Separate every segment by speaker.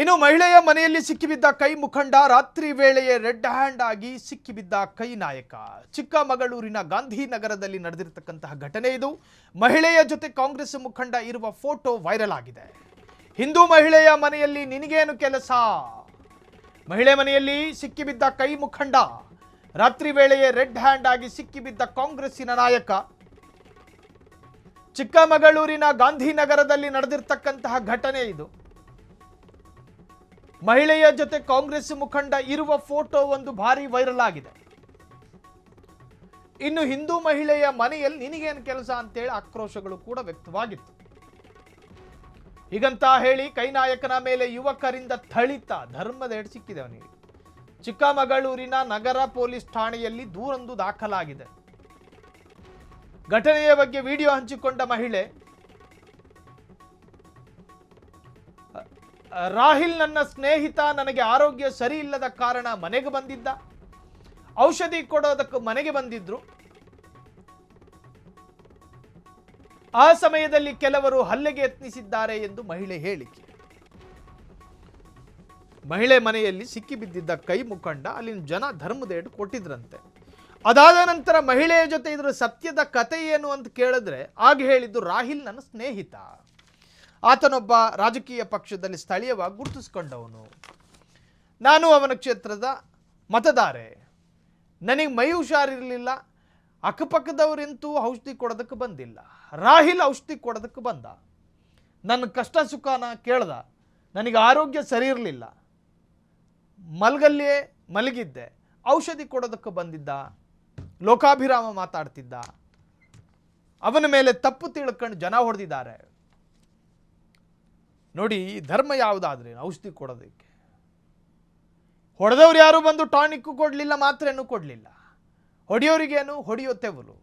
Speaker 1: ಇನ್ನು ಮಹಿಳೆಯ ಮನೆಯಲ್ಲಿ ಸಿಕ್ಕಿಬಿದ್ದ ಕೈ ಮುಖಂಡ, ರಾತ್ರಿ ವೇಳೆಯೇ ರೆಡ್ ಹ್ಯಾಂಡ್ ಆಗಿ ಸಿಕ್ಕಿಬಿದ್ದ ಕೈ ನಾಯಕ. ಚಿಕ್ಕಮಗಳೂರಿನ ಗಾಂಧಿನಗರದಲ್ಲಿ ನಡೆದಿರತಕ್ಕಂತಹ ಘಟನೆ ಇದು. ಮಹಿಳೆಯ ಜೊತೆ ಕಾಂಗ್ರೆಸ್ ಮುಖಂಡ ಇರುವ ಫೋಟೋ ವೈರಲ್ ಆಗಿದೆ. ಹಿಂದೂ ಮಹಿಳೆಯ ಮನೆಯಲ್ಲಿ ನಿನಗೇನು ಕೆಲಸ? ಮಹಿಳೆ ಮನೆಯಲ್ಲಿ ಸಿಕ್ಕಿಬಿದ್ದ ಕೈ ಮುಖಂಡ, ರಾತ್ರಿ ವೇಳೆಯೇ ರೆಡ್ ಹ್ಯಾಂಡ್ ಆಗಿ ಸಿಕ್ಕಿಬಿದ್ದ ಕಾಂಗ್ರೆಸ್ಸಿನ ನಾಯಕ. ಚಿಕ್ಕಮಗಳೂರಿನ ಗಾಂಧಿನಗರದಲ್ಲಿ ನಡೆದಿರತಕ್ಕಂತಹ ಘಟನೆ ಇದು. ಮಹಿಳೆಯ ಜೊತೆ ಕಾಂಗ್ರೆಸ್ ಮುಖಂಡ ಇರುವ ಫೋಟೋ ಒಂದು ಭಾರಿ ವೈರಲ್ ಆಗಿದೆ. ಇನ್ನು ಹಿಂದೂ ಮಹಿಳೆಯ ಮನೆಯಲ್ಲಿ ನಿನಗೇನು ಕೆಲಸ ಅಂತೇಳಿ ಆಕ್ರೋಶಗಳು ಕೂಡ ವ್ಯಕ್ತವಾಗಿತ್ತು. ಹೀಗಂತ ಹೇಳಿ ಕೈ ನಾಯಕನ ಮೇಲೆ ಯುವಕರಿಂದ ಥಳಿತ ಧರ್ಮದೇಡ್ ಸಿಕ್ಕಿದೆ ಅವನಿಗೆ. ಚಿಕ್ಕಮಗಳೂರಿನ ನಗರ ಪೊಲೀಸ್ ಠಾಣೆಯಲ್ಲಿ ದೂರೊಂದು ದಾಖಲಾಗಿದೆ. ಘಟನೆಯ ಬಗ್ಗೆ ವಿಡಿಯೋ ಹಂಚಿಕೊಂಡ ಮಹಿಳೆ, ರಾಹಿಲ್ ನನ್ನ ಸ್ನೇಹಿತ, ನನಗೆ ಆರೋಗ್ಯ ಸರಿ ಇಲ್ಲದ ಕಾರಣ ಮನೆಗೆ ಬಂದಿದ್ದ. ಔಷಧಿ ಕೊಡೋದಕ್ಕೆ ಮನೆಗೆ ಬಂದಿದ್ರು. ಆ ಸಮಯದಲ್ಲಿ ಕೆಲವರು ಹಲ್ಲೆಗೆ ಯತ್ನಿಸಿದ್ದಾರೆ ಎಂದು ಮಹಿಳೆ ಹೇಳಿಕೆ. ಮಹಿಳೆ ಮನೆಯಲ್ಲಿ ಸಿಕ್ಕಿಬಿದ್ದಿದ್ದ ಕೈ ಮುಖಂಡ ಅಲ್ಲಿನ ಜನ ಧರ್ಮದೇಡು ಕೊಟ್ಟಿದ್ರಂತೆ. ಅದಾದ ನಂತರ ಮಹಿಳೆಯ ಜೊತೆ ಇದರ ಸತ್ಯದ ಕಥೆ ಏನು ಅಂತ ಕೇಳಿದ್ರೆ ಆಗ ಹೇಳಿದ್ದು, ರಾಹಿಲ್ ನನ್ನ ಸ್ನೇಹಿತ, ಆತನೊಬ್ಬ ರಾಜಕೀಯ ಪಕ್ಷದಲ್ಲಿ ಸ್ಥಳೀಯವಾಗಿ ಗುರುತಿಸಿಕೊಂಡವನು, ನಾನು ಅವನ ಕ್ಷೇತ್ರದ ಮತದಾರೆ, ನನಗೆ ಮೈ ಹುಷಾರಿರಲಿಲ್ಲ, ಅಕ್ಕಪಕ್ಕದವರಂತೂ ಔಷಧಿ ಕೊಡೋದಕ್ಕೆ ಬಂದಿಲ್ಲ, ರಾಹಿಲ್ ಔಷಧಿ ಕೊಡೋದಕ್ಕೆ ಬಂದ, ನನ್ನ ಕಷ್ಟ ಸುಖನ ಕೇಳ್ದ, ನನಗೆ ಆರೋಗ್ಯ ಸರಿ ಇರಲಿಲ್ಲ, ಮಲಗಲ್ಲೇ ಮಲಗಿದ್ದೆ, ಔಷಧಿ ಕೊಡೋದಕ್ಕೆ ಬಂದಿದ್ದ, ಲೋಕಾಭಿರಾಮ ಮಾತಾಡ್ತಿದ್ದ, ಅವನ ಮೇಲೆ ತಪ್ಪು ತಿಳ್ಕೊಂಡು ಜನ ಹೊಡೆದಿದ್ದಾರೆ. ನೋಡಿ, ಧರ್ಮ ಯಾವುದಾದ್ರೆ ಔಷಧಿ ಕೊಡೋದಕ್ಕೆ ಹೊಡೆದವ್ರು ಯಾರು ಬಂದು ಟಾನಿಕ್ಕು ಕೊಡಲಿಲ್ಲ, ಮಾತ್ರೆನೂ ಕೊಡಲಿಲ್ಲ, ಹೊಡೆಯೋರಿಗೇನು ಹೊಡೆಯೋ ತೆವಲು.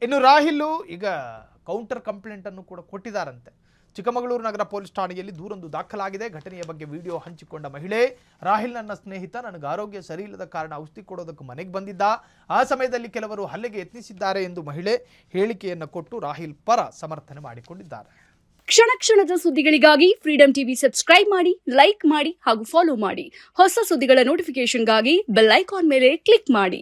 Speaker 1: ಇನ್ನು ರಾಹಿಲು ಈಗ ಕೌಂಟರ್ ಕಂಪ್ಲೇಂಟನ್ನು ಕೂಡ ಕೊಟ್ಟಿದ್ದಾರಂತೆ. ಚಿಕ್ಕಮಗಳೂರು ನಗರ ಪೊಲೀಸ್ ಠಾಣೆಯಲ್ಲಿ ದೂರೊಂದು ದಾಖಲಾಗಿದೆ. ಘಟನೆಯ ಬಗ್ಗೆ ವಿಡಿಯೋ ಹಂಚಿಕೊಂಡ ಮಹಿಳೆ, ರಾಹಿಲ್ ನನ್ನ ಸ್ನೇಹಿತ, ನನಗೆ ಆರೋಗ್ಯ ಸರಿ ಇಲ್ಲದ ಕಾರಣ ಔಷಧಿ ಕೊಡೋದಕ್ಕೆ ಮನೆಗೆ ಬಂದಿದ್ದ. ಆ ಸಮಯದಲ್ಲಿ ಕೆಲವರು ಹಲ್ಲೆಗೆ ಯತ್ನಿಸಿದ್ದಾರೆ ಎಂದು ಮಹಿಳೆ ಹೇಳಿಕೆಯನ್ನು ಕೊಟ್ಟು ರಾಹಿಲ್ ಪರ ಸಮರ್ಥನೆ ಮಾಡಿಕೊಂಡಿದ್ದಾರೆ.
Speaker 2: ಕ್ಷಣ ಕ್ಷಣದ ಸುದ್ದಿಗಳಿಗಾಗಿ ಫ್ರೀಡಂ ಟಿವಿ ಸಬ್ಸ್ಕ್ರೈಬ್ ಮಾಡಿ, ಲೈಕ್ ಮಾಡಿ ಹಾಗೂ ಫಾಲೋ ಮಾಡಿ. ಹೊಸ ಸುದ್ದಿಗಳ ನೋಟಿಫಿಕೇಶನ್ಗಾಗಿ ಬೆಲ್ ಐಕಾನ್ ಮೇಲೆ ಕ್ಲಿಕ್ ಮಾಡಿ.